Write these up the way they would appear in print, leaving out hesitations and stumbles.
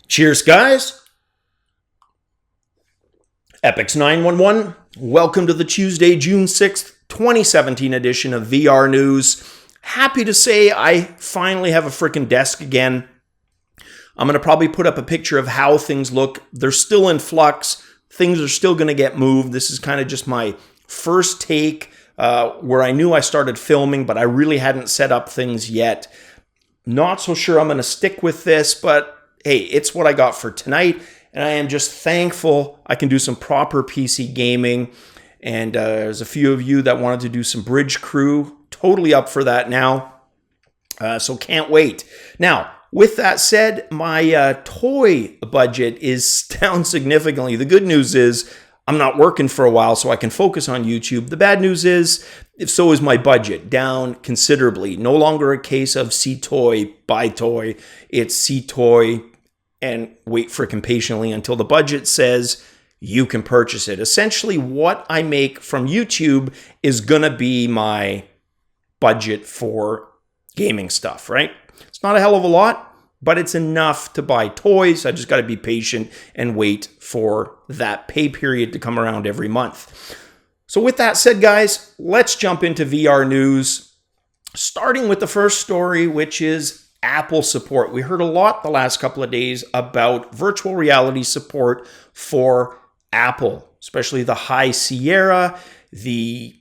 Cheers, guys. Epix 911. Welcome to the Tuesday, June 6th, 2017 edition of VR News. Happy to say I finally have a freaking desk again. I'm going to probably put up a picture of how things look. They're still in flux. Things are still going to get moved. This is kind of just my first take where I knew I started filming, but I really hadn't set up things yet. Not so sure I'm going to stick with this, but hey, it's what I got for tonight, and I am just thankful I can do some proper PC gaming. And there's a few of you that wanted to do some Bridge Crew. Totally up for that now. So can't wait. Now, with that said, my toy budget is down significantly. The good news is I'm not working for a while, so I can focus on YouTube. The bad news is, if so is my budget, down considerably. No longer a case of see toy, buy toy. It's see toy and wait freaking patiently until the budget says you can purchase it. Essentially, what I make from YouTube is going to be my budget for gaming stuff, right? It's not a hell of a lot, but it's enough to buy toys. I just got to be patient and wait for that pay period to come around every month. So with that said, guys, let's jump into VR news, starting with the first story, which is Apple support. We heard a lot the last couple of days about virtual reality support for Apple, especially the High Sierra, the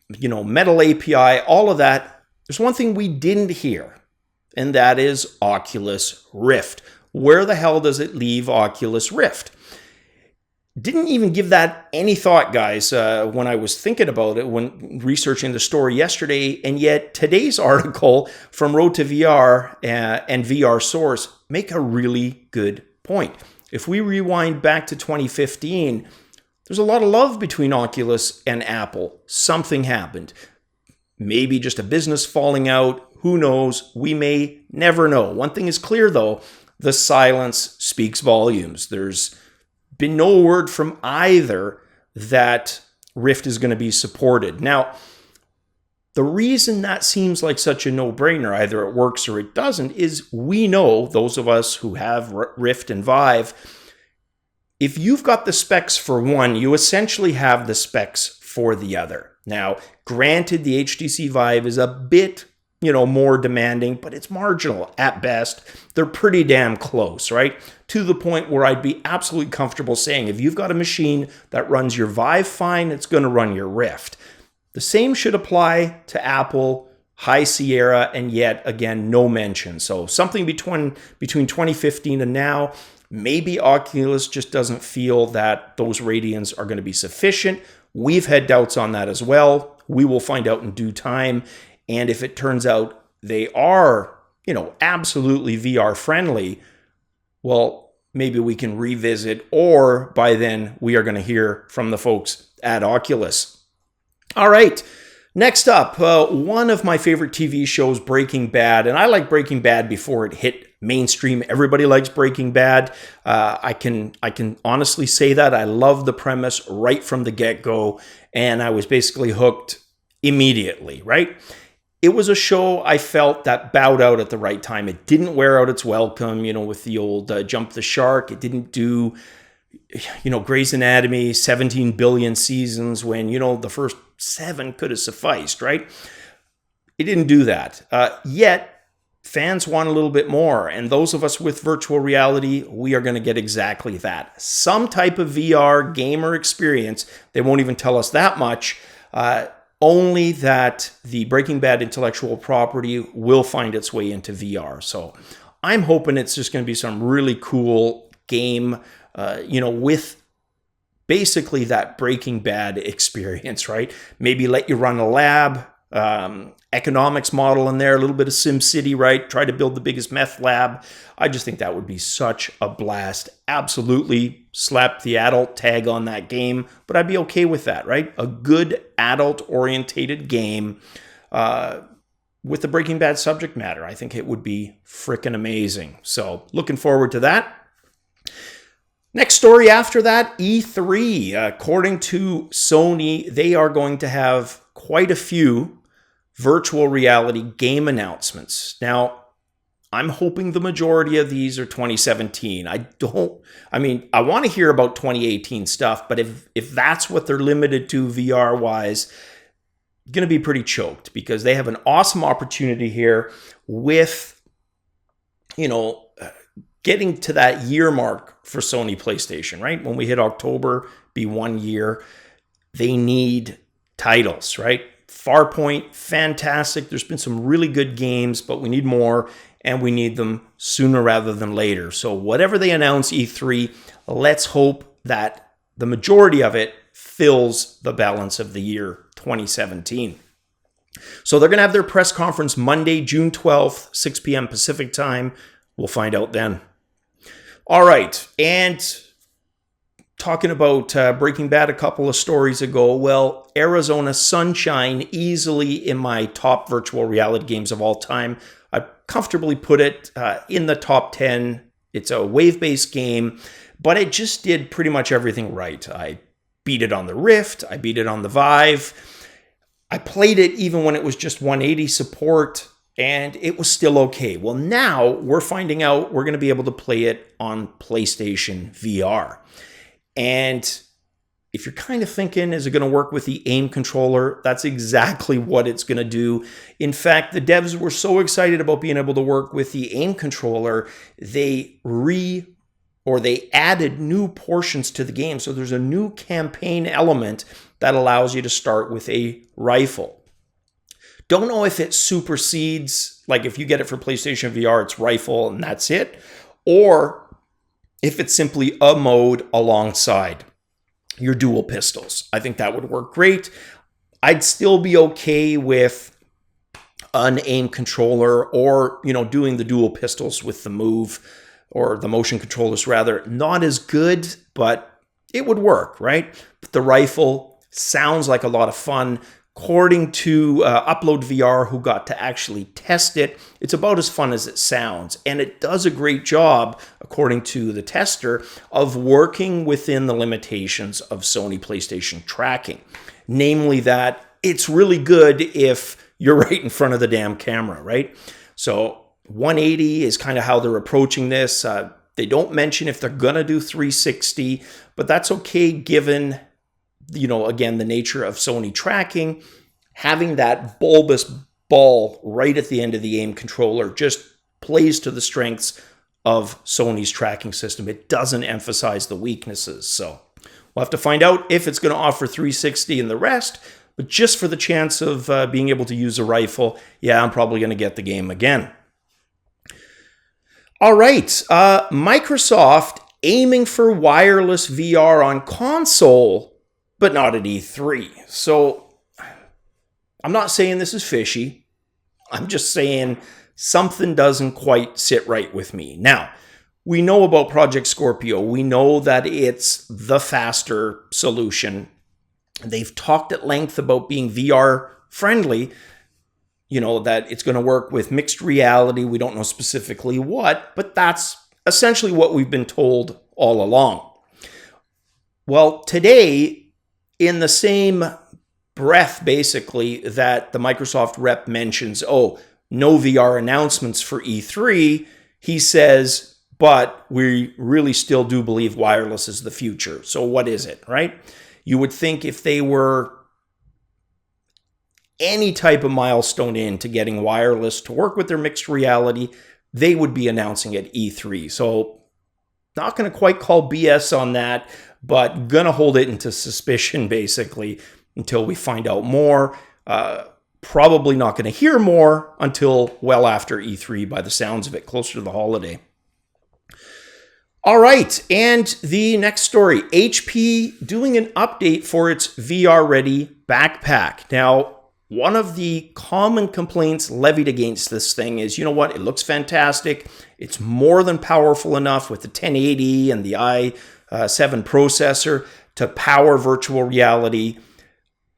Metal API, all of that. There's one thing we didn't hear, and that is Oculus Rift. Where the hell does it leave Oculus Rift? Didn't even give that any thought, guys, when I was thinking about it, when researching the story yesterday. And yet today's article from Road to VR and VR Source make a really good point. If we rewind back to 2015, there's a lot of love between Oculus and Apple. Something happened. Maybe just a business falling out. Who knows? We may never know. One thing is clear, though. The silence speaks volumes. There's been no word from either that Rift is going to be supported. Now, the reason that seems like such a no-brainer, either it works or it doesn't, is we know, those of us who have Rift and Vive, if you've got the specs for one, you essentially have the specs for the other. Now, granted, the HTC Vive is a bit more demanding, but it's marginal at best. They're pretty damn close, right? To the point where I'd be absolutely comfortable saying if you've got a machine that runs your Vive fine, it's going to run your Rift. The same should apply to Apple, High Sierra, and yet again, no mention. So something between 2015 and now, maybe Oculus just doesn't feel that those Radians are going to be sufficient. We've had doubts on that as well. We will find out in due time. And if it turns out they are, absolutely VR friendly, well, maybe we can revisit, or by then we are going to hear from the folks at Oculus. All right. Next up, one of my favorite TV shows, Breaking Bad, and I like Breaking Bad before it hit mainstream. Everybody likes Breaking Bad. I can honestly say that. I love the premise right from the get-go, and I was basically hooked immediately, right? It was a show I felt that bowed out at the right time. It didn't wear out its welcome, with the old jump the shark. It didn't do, Grey's Anatomy, 17 billion seasons when, the first 7 could have sufficed, right? It didn't do that. Yet, fans want a little bit more. And those of us with virtual reality, we are going to get exactly that. Some type of VR gamer experience. They won't even tell us that much. Only that the Breaking Bad intellectual property will find its way into VR. So I'm hoping it's just going to be some really cool game, with basically that Breaking Bad experience, right? Maybe let you run a lab, economics model in there, a little bit of SimCity, right? Try to build the biggest meth lab. I just think that would be such a blast. Absolutely slap the adult tag on that game, but I'd be okay with that, right? A good adult-orientated game with the Breaking Bad subject matter. I think it would be freaking amazing. So looking forward to that. Next story after that, E3. According to Sony, they are going to have quite a few virtual reality game announcements. Now, I'm hoping the majority of these are 2017. I want to hear about 2018 stuff, but if that's what they're limited to VR wise, going to be pretty choked because they have an awesome opportunity here with, getting to that year mark for Sony PlayStation, right? When we hit October, be 1 year, they need titles, right? Farpoint, fantastic. There's been some really good games, but we need more, and we need them sooner rather than later. So whatever they announce E3, let's hope that the majority of it fills the balance of the year 2017. So they're going to have their press conference Monday, June 12th, 6 p.m. Pacific time. We'll find out then. All right, and talking about Breaking Bad a couple of stories ago, well, Arizona Sunshine, easily in my top virtual reality games of all time. I comfortably put it in the top 10. It's a wave-based game, but it just did pretty much everything right. I beat it on the Rift. I beat it on the Vive. I played it even when it was just 180 support, and it was still okay. Well, now we're finding out we're going to be able to play it on PlayStation VR. And if you're kind of thinking, is it going to work with the aim controller? That's exactly what it's going to do. In fact, the devs were so excited about being able to work with the aim controller, they added new portions to the game. So there's a new campaign element that allows you to start with a rifle. Don't know if it supersedes, like if you get it for PlayStation VR, it's rifle and that's it, or if it's simply a mode alongside your dual pistols. I think that would work great. I'd still be okay with an aim controller or, doing the dual pistols with the Move or the motion controllers rather. Not as good, but it would work, right? But the rifle sounds like a lot of fun. According to Upload VR, who got to actually test it, it's about as fun as it sounds. And it does a great job, according to the tester, of working within the limitations of Sony PlayStation tracking. Namely that it's really good if you're right in front of the damn camera, right? So 180 is kind of how they're approaching this. They don't mention if they're going to do 360, but that's okay given, again, the nature of Sony tracking. Having that bulbous ball right at the end of the aim controller just plays to the strengths of Sony's tracking system. It doesn't emphasize the weaknesses. So we'll have to find out if it's going to offer 360 and the rest, but just for the chance of being able to use a rifle, yeah, I'm probably going to get the game again. All right, Microsoft aiming for wireless VR on console, but not at E3. So I'm not saying this is fishy. I'm just saying something doesn't quite sit right with me. Now, we know about Project Scorpio. We know that it's the faster solution. They've talked at length about being VR friendly, that it's going to work with mixed reality. We don't know specifically what, but that's essentially what we've been told all along. Well, today, in the same breath, basically, that the Microsoft rep mentions, no VR announcements for E3, he says, but we really still do believe wireless is the future. So what is it, right? You would think if they were any type of milestone into getting wireless to work with their mixed reality, they would be announcing at E3. So not going to quite call BS on that, but going to hold it into suspicion, basically, until we find out more. Probably not going to hear more until well after E3 by the sounds of it, closer to the holiday. All right, and the next story, HP doing an update for its VR-ready backpack. Now, one of the common complaints levied against this thing is, it looks fantastic. It's more than powerful enough with the 1080 and the i7 processor to power virtual reality,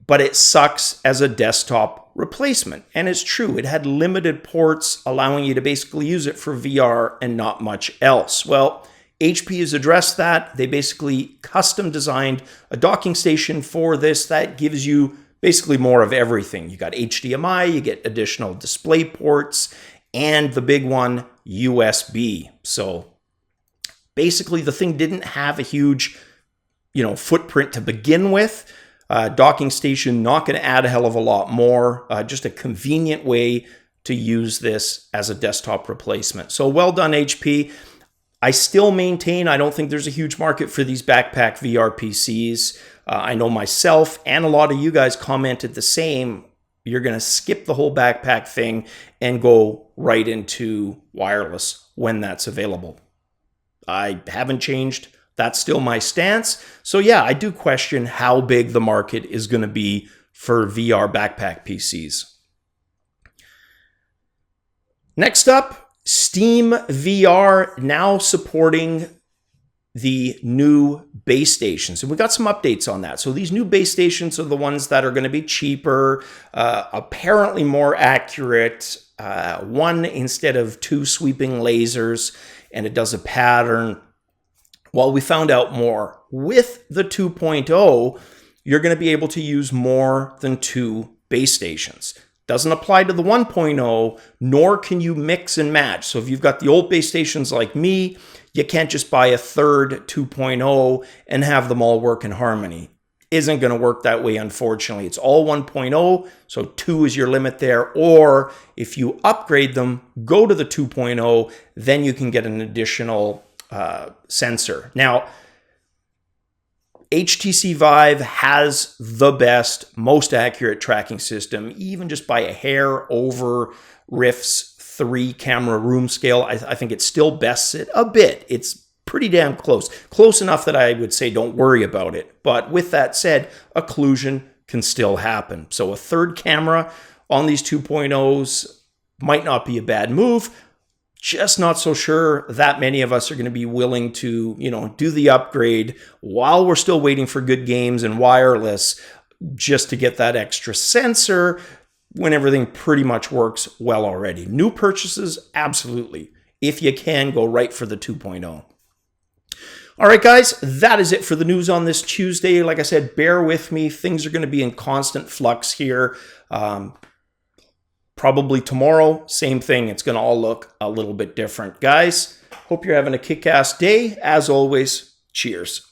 but it sucks as a desktop replacement. And it's true, it had limited ports allowing you to basically use it for VR and not much else. Well, HP has addressed that. They basically custom designed a docking station for this that gives you basically more of everything. You got HDMI, you get additional display ports, and the big one, USB. So basically the thing didn't have a huge, footprint to begin with. Docking station, not going to add a hell of a lot more. Just a convenient way to use this as a desktop replacement. So well done, HP. I still maintain I don't think there's a huge market for these backpack VR PCs. I know myself and a lot of you guys commented the same. You're going to skip the whole backpack thing and go right into wireless when that's available. I haven't changed. That's still my stance. So yeah, I do question how big the market is going to be for VR backpack PCs. Next up, SteamVR now supporting the new base stations. And we got some updates on that. So these new base stations are the ones that are going to be cheaper, apparently more accurate, one instead of two sweeping lasers, and it does a pattern. Well, we found out more. With the 2.0, you're going to be able to use more than two base stations. Doesn't apply to the 1.0, nor can you mix and match. So if you've got the old base stations like me, you can't just buy a third 2.0 and have them all work in harmony. Isn't going to work that way, unfortunately. It's all 1.0, so 2 is your limit there. Or if you upgrade them, go to the 2.0, then you can get an additional sensor. Now, HTC Vive has the best, most accurate tracking system, even just by a hair over Rift's 3-camera room scale. I think it still bests it a bit. It's pretty damn close. Close enough that I would say don't worry about it. But with that said, occlusion can still happen. So a third camera on these 2.0s might not be a bad move. Just not so sure that many of us are going to be willing to, do the upgrade while we're still waiting for good games and wireless just to get that extra sensor when everything pretty much works well already. New purchases, absolutely. If you can, go right for the 2.0. All right, guys, that is it for the news on this Tuesday. Like I said, bear with me. Things are going to be in constant flux here. Probably tomorrow, same thing. It's going to all look a little bit different. Guys, hope you're having a kick-ass day. As always, cheers.